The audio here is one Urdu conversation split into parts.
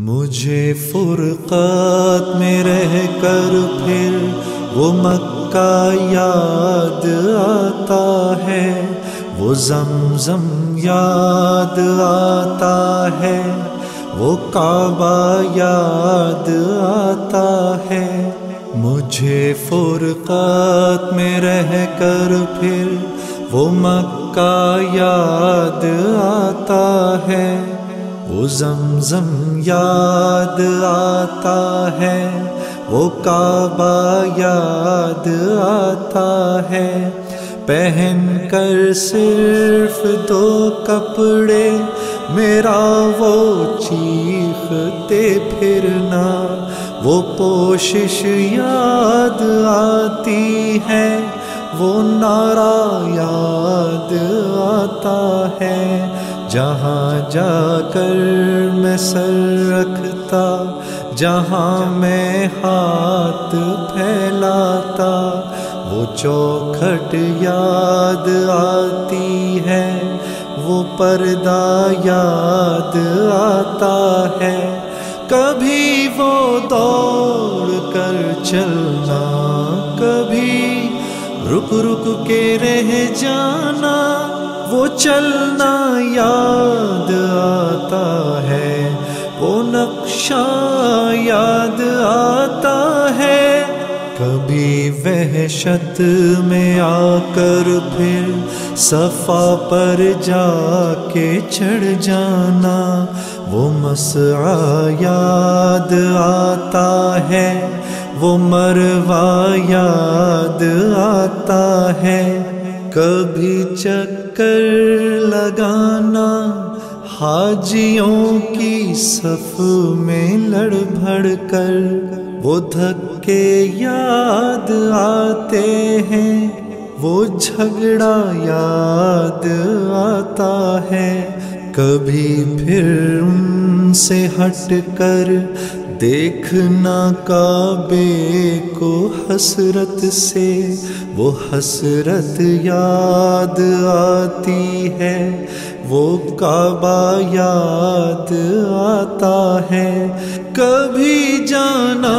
مجھے فرقات میں رہ کر پھر وہ مکہ یاد آتا ہے، وہ زمزم یاد آتا ہے، وہ کعبہ یاد آتا ہے۔ مجھے فرقات میں رہ کر پھر وہ مکہ یاد آتا ہے، وہ زمزم یاد آتا ہے، وہ کعبہ یاد آتا ہے۔ پہن کر صرف دو کپڑے میرا وہ چیختے پھرنا، وہ پوشش یاد آتی ہے، وہ نعرہ یاد آتا ہے۔ جہاں جا کر میں سر رکھتا، جہاں میں ہاتھ پھیلاتا، وہ چوکھٹ یاد آتی ہے، وہ پردہ یاد آتا ہے۔ کبھی وہ دوڑ کر چلنا، کبھی رک رک کے رہ جانا، وہ چلنا یاد آتا ہے، وہ نقشہ یاد آتا ہے۔ کبھی وحشت میں آ کر پھر صفا پر جا کے چڑھ جانا، وہ مسعی یاد آتا ہے، وہ مروہ یاد آتا ہے۔ کبھی چکر لگانا حاجیوں کی صف میں لڑ بھڑ کر، وہ دھکے یاد آتے ہیں، وہ جھگڑا یاد آتا ہے۔ کبھی پھر ان سے ہٹ کر دیکھنا کعبے کو حسرت سے، وہ حسرت یاد آتی ہے، وہ کعبہ یاد آتا ہے۔ کبھی جانا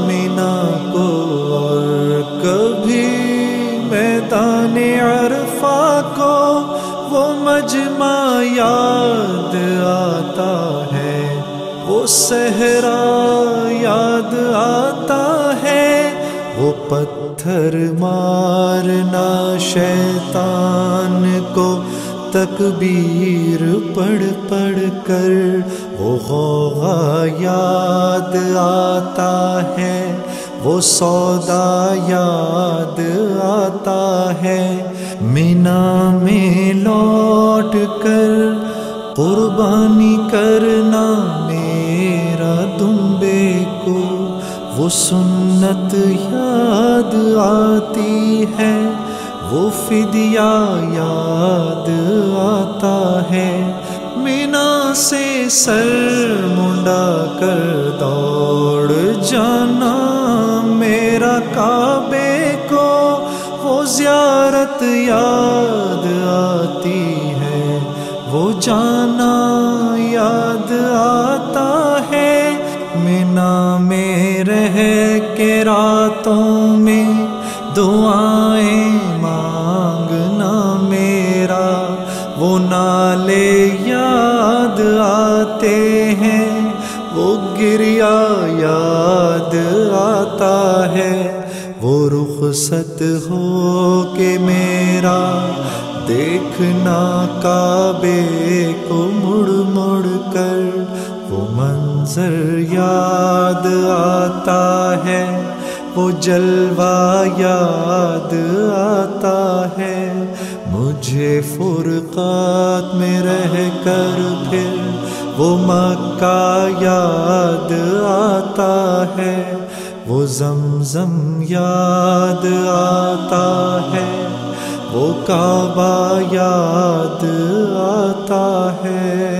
مینا کو اور کبھی میدان عرفہ کو، وہ مجمع یاد آتا ہے، وہ صحرا یاد آتا ہے، وہ پتھر مارنا شیطان کو تکبیر پڑھ پڑھ کر، وہ غوغا یاد آتا ہے، وہ سودا یاد آتا ہے۔ مینا میں لوٹ کر قربانی کرنا میرا دمبے کو، وہ سنت یاد آتی ہے، وہ فدیہ یاد آتا ہے۔ مینا سے سر منڈا کر دوڑ جانا میرا کعبے کو، وہ زیارت یاد آتی ہے، وہ جانا یاد آتا ہے۔ مینا میں رہ کے راتوں میں دعائیں مانگنا میرا، وہ نالے یاد آتے ہیں، وہ گریا یاد آتا ہے۔ وہ رخصت ہو کے میرا دیکھنا کعبے کو مڑ مڑ کر، وہ منظر یاد آتا ہے، وہ جلوہ یاد آتا ہے۔ مجھے فرقات میں رہ کر پھر وہ مکہ یاد آتا ہے، وہ زمزم یاد آتا ہے، وہ کعبہ یاد آتا ہے۔